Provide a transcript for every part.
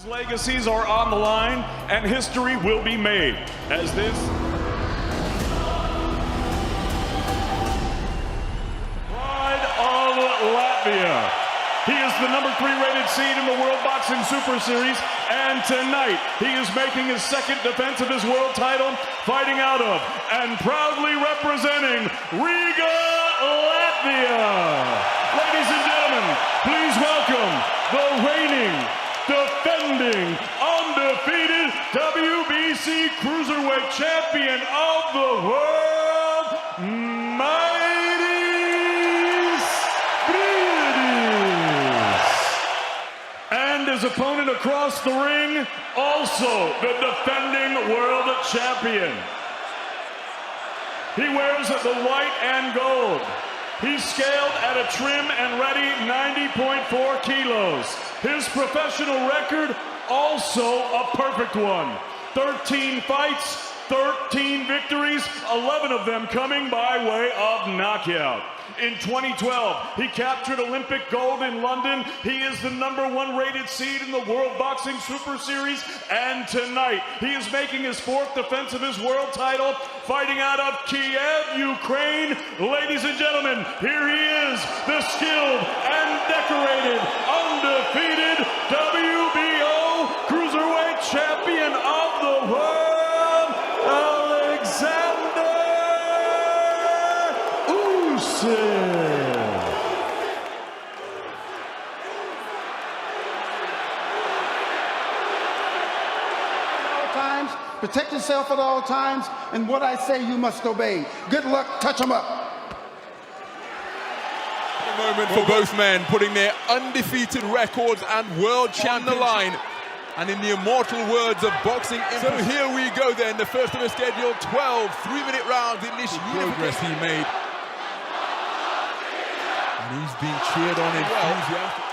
Legacies are on the line, and history will be made as this pride of Latvia. He is the #3 rated seed in the World Boxing Super Series, and tonight he is making his second defense of his world title, fighting out of and proudly representing Riga, Latvia. Ladies and gentlemen, please welcome the reigning, defending, undefeated WBC Cruiserweight Champion of the world, Mairis Briedis. And his opponent across the ring, also the defending world champion. He wears the white and gold. He's scaled at a trim and ready 90.4 kilos. His professional record, also a perfect one. 13 fights, 13 victories, 11 of them coming by way of knockout. In 2012, he captured Olympic gold in London. He is the #1 rated seed in the World Boxing Super Series. And tonight, he is making his 4th defense of his world title, fighting out of Kiev, Ukraine. Ladies and gentlemen, here he is, the skilled and decorated, undefeated WBO Cruiserweight Champion of the world, Oleksandr Usyk. Protect yourself at all times, and what I say you must obey. Good luck, touch them up. A moment for both men, putting their undefeated records and world champion on the line. And in the immortal words of boxing, so here we go then, the first of a scheduled 12 3-minute rounds in this progress he made. And he's being cheered on enthusiastic.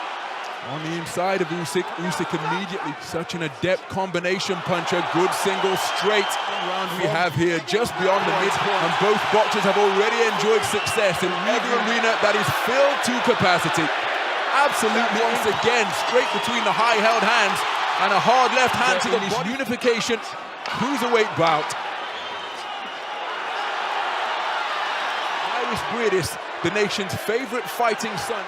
On the inside of Usyk, Usyk immediately such an adept combination puncher, good single straight round we have here just beyond the midpoint, and both boxers have already enjoyed success in every arena that is filled to capacity. Absolutely, once again, straight between the high-held hands and a hard left hand to the body. Unification cruiserweight bout. Mairis Briedis, the nation's favorite fighting son,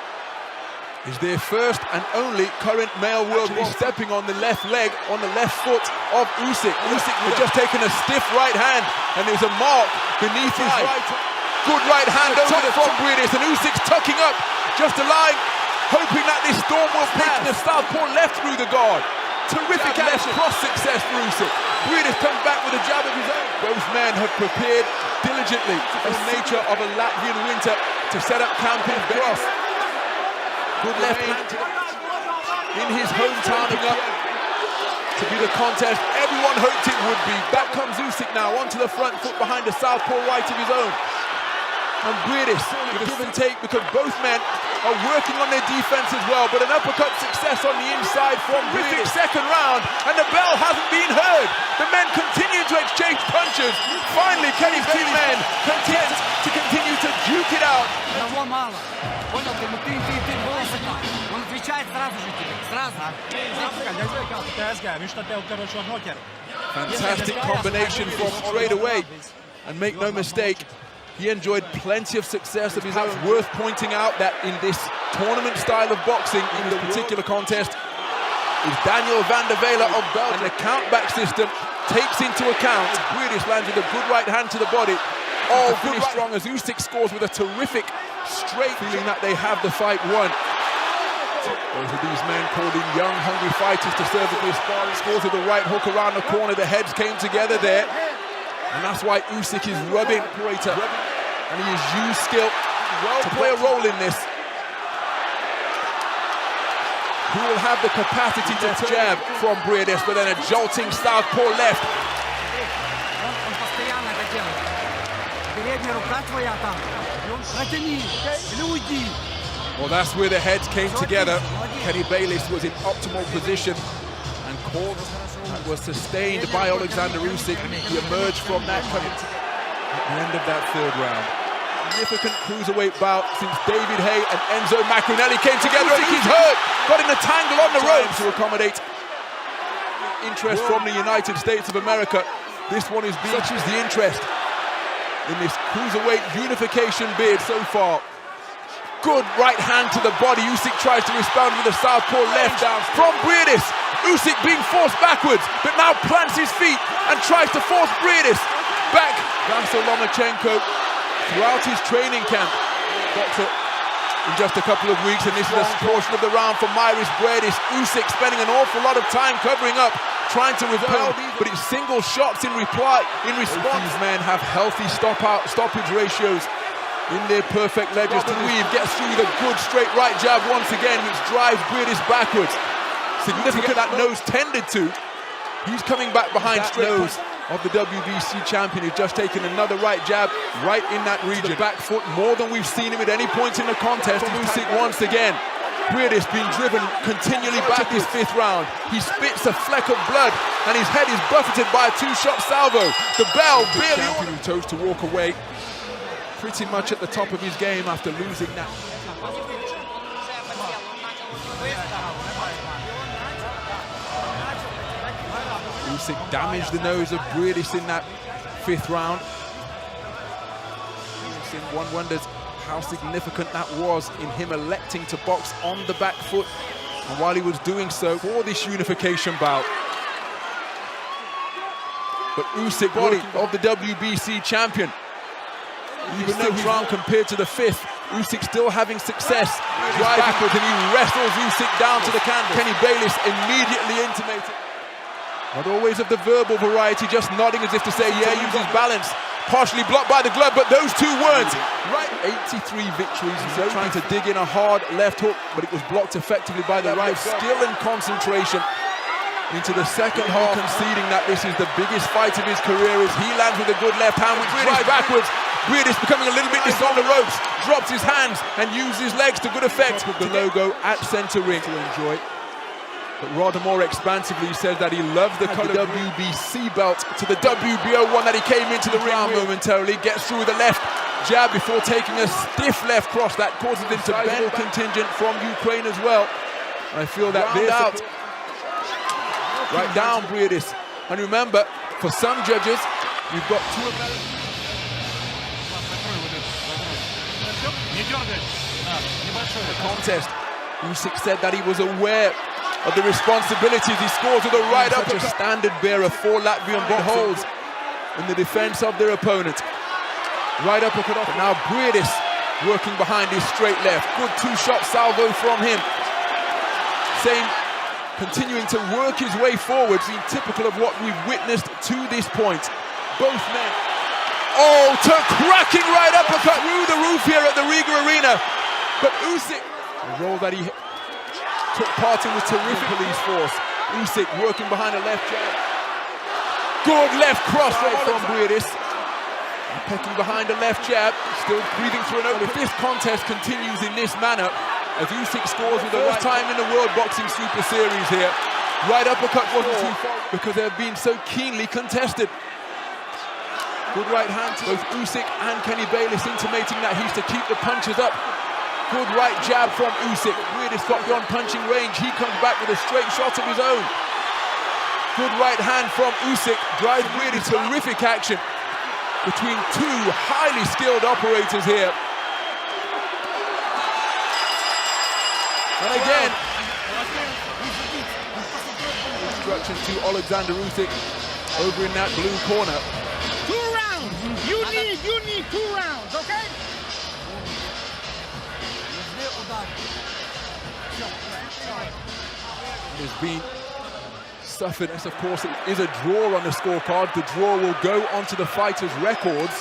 is their first and only current male world boxer, stepping on the left leg, on the left foot of Usyk. Usyk has just taken a stiff right hand, and there's a mark beneath his right. Good right hand over from Briedis, and Usyk's tucking up, just allowing, hoping that this storm will pass. The southpaw left through the guard. Terrific left cross success for Usyk. Briedis comes back with a jab of his own. Both men have prepared diligently for the nature of a Latvian winter to set up camp in Cross. Good left hand in his hometown up to be the contest everyone hoped it would be. Back comes Usyk now onto the front foot behind a southpaw right of his own. And Briedis with a give and take because both men are working on their defense as well, but an uppercut success on the inside from Briedis. Second round, and the bell hasn't been heard. The men continue to exchange punches. Finally, can his two men content to continue to duke it out? Fantastic combination from straight away. And make no mistake, he enjoyed plenty of success of his own. Worth pointing out that in this tournament style of boxing, in this particular contest, is Daniel van der Vela of Belgium. And the countback system takes into account Briedis lands with a good right hand to the body. All pretty strong as Usyk scores with a terrific straight, feeling that they have the fight won. Those are these men called in young, hungry fighters to serve at this sparring. Scores with the right hook around the corner. The heads came together there. And that's why Usyk is rubbing operator. And he has used skill to play a role in this. Who will have the capacity to jab from Briedis, but then a jolting southpaw left. Well, that's where the heads came together. Kenny Bayless was in optimal position and caught. That was sustained by Oleksandr Usyk. He emerged from that coming at the end of that third round. Significant cruiserweight bout since David Hay and Enzo Macronelli came together. Usyk is hurt, got in a tangle on the ropes to accommodate interest from the United States of America. This one is being such as the interest in this cruiserweight unification bid so far. Good right hand to the body. Usyk tries to respond with a southpaw left down from Briedis. Usyk being forced backwards, but now plants his feet and tries to force Briedis back. Vasyl Lomachenko throughout his training camp. Boxer in just a couple of weeks, and this is a portion of the round for Mairis Briedis. Usyk spending an awful lot of time covering up, trying to repel, but it's single shots in response. These men have healthy stoppage ratios in their perfect ledgers. To weave, gets through with a good straight right jab once again, which drives Briedis backwards. Significant that nose tended to. He's coming back behind that nose of the WBC champion, who's just taken another right jab right in that region. The back foot more than we've seen him at any point in the contest. Usyk once again. Briedis being driven continually back this fifth round. He spits a fleck of blood and his head is buffeted by a two-shot salvo. The bell barely on. Who chose to walk away pretty much at the top of his game after losing that. Usyk damaged the nose of Briedis in that fifth round. One wonders how significant that was in him electing to box on the back foot, and while he was doing so for this unification bout. But Usyk, body of the WBC champion, even though he's round compared to the fifth, Usyk still having success. Drive backwards and he wrestles Usyk down to the canvas. Kenny Bayless immediately intimated. Not always of the verbal variety, just nodding as if to say, yeah, use his balance. Partially blocked by the glove, but those two weren't. Right, 83 victories. He's trying to dig in a hard left hook, but it was blocked effectively by the right. Skill and concentration into the second half, conceding that this is the biggest fight of his career as he lands with a good left hand, which drives backwards. Briedis becoming a little bit on the ropes, drops his hands and uses his legs to good effect. With the logo at center ring to enjoy. But rather more expansively, he says that he loves the colour WBC belt to the WBO one that he came into the ring momentarily. Gets through with a left jab before taking a stiff left cross that causes him to bend. Contingent from Ukraine as well. And I feel that this out. Right down Briedis. And remember, for some judges, you've got two of them. The contest, Usyk said that he was aware of the responsibilities. He scores with a right uppercut. Such a standard bearer for Latvian holds in the defense of their opponent. Right uppercut off. Now Briedis working behind his straight left. Good two-shot salvo from him. Continuing to work his way forward, being typical of what we've witnessed to this point. Both men. Oh, cracking right uppercut through the roof here at the Riga Arena. But Usyk, the role that he took part in was terrific. Police force. Usyk working behind a left jab. Good left cross right from Briedis. Pecking behind a left jab. Still breathing through an open. If this contest continues in this manner, as Usyk scores with the first time in the World Boxing Super Series here, right uppercut wasn't too far because they're being so keenly contested. Good right hand to both Usyk and Kenny Bayless, intimating that he's to keep the punches up. Good right jab from Usyk. Briedis got beyond punching range. He comes back with a straight shot of his own. Good right hand from Usyk. Drives Briedis. Terrific action between two highly skilled operators here. And again, instruction to Oleksandr Usyk over in that blue corner. 2 rounds. You need 2 rounds, okay? Has been suffered. Yes, of course, it is a draw on the scorecard. The draw will go onto the fighters' records,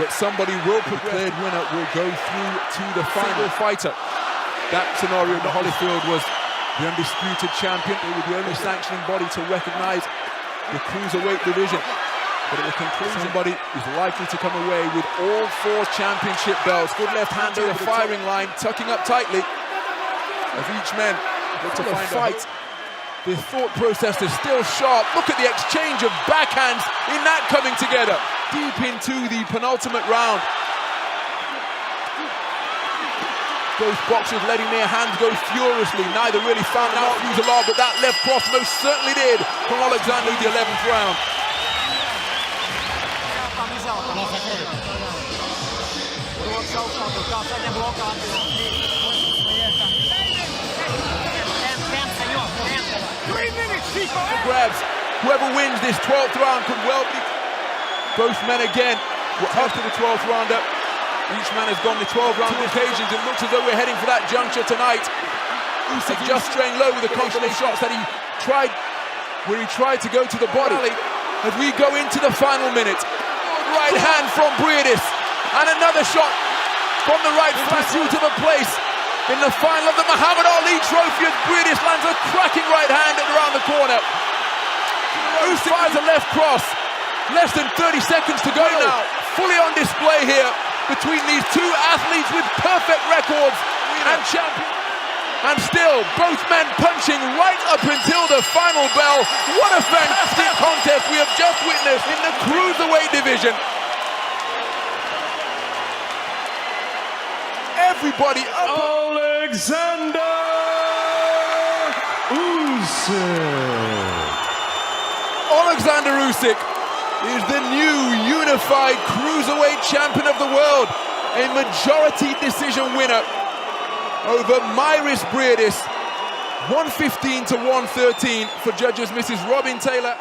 but somebody will progress. The declared winner will go through to the final fighter. That scenario in the Holyfield was the undisputed champion. They were the only sanctioning body to recognize the cruiserweight division. But at the conclusion, somebody is likely to come away with all 4 championship belts. Good left hand to the firing line, tucking up tightly as each man looks to find a fight. The thought process is still sharp. Look at the exchange of backhands in that coming together. Deep into the penultimate round. Both boxers letting their hands go furiously. Neither really found out who's alive, but that left cross most certainly did from Oleksandr in the 11th round. Grabs. Whoever wins this 12th round could well be. Both men again were up to the 12th rounder. Each man has gone the 12-round occasions. It looks as though we're heading for that juncture tonight. Usyk just straying low with a couple of shots that he tried, where he tried to go to the body. As we go into the final minute, right hand from Briedis, and another shot from the right flat suit of a place in the final of the Muhammad Ali Trophy as Briedis lands a cracking right hand around the corner. Usyk fires a left cross. Less than 30 seconds to go now. Fully on display here between these two athletes with perfect records and champions. And still, both men punching right up until the final bell. What a fantastic contest we have just witnessed in the cruiserweight division. Everybody up. Oleksandr Usyk. Oleksandr Usyk is the new unified cruiserweight champion of the world. A majority decision winner over Mairis Briedis, 115 to 113 for judges Mrs. Robin Taylor and